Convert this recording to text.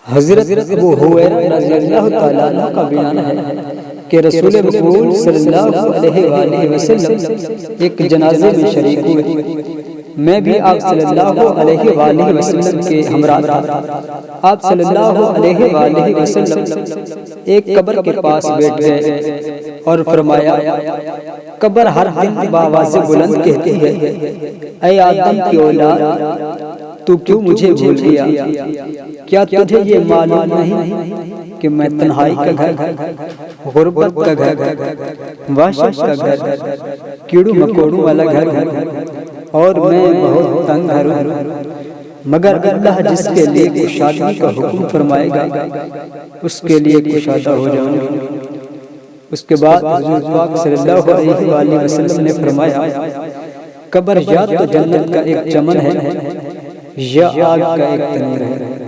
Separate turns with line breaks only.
حضرت ابو ہریرہ رضی اللہ تعالیٰ عنہ کا بیان ہے کہ رسول مقبول صلی اللہ علیہ وآلہ وسلم ایک جنازے میں شریک ہوئے۔ میں بھی آپ صلی اللہ علیہ وآلہ وسلم کے ہمراہ تھا۔ آپ صلی اللہ علیہ وآلہ وسلم ایک قبر کے پاس بیٹھ گئے اور فرمایا، قبر ہر دن بآواز بلند کہتی ہے، اے آدم کی اولاد، تو کیوں مجھے بھول گیا؟ کیا تجھے یہ معلوم نہیں کہ میں تنہائی کا گھر، غربت کا گھر، وحشت کا گھر، کیڑوں مکوڑوں والا گھر اور میں بہت تنگ گھر ہوں، مگر اللہ جس کے لیے کشادگی کا حکم فرمائے گا اس کے لیے کشادہ ہو جاؤں گا۔ اس کے بعد حضور پاک صلی اللہ علیہ وآلہ وسلم نے فرمایا، قبر یا تو جنت کا ایک چمن ہے یا آگ کا ایک تنور ہے۔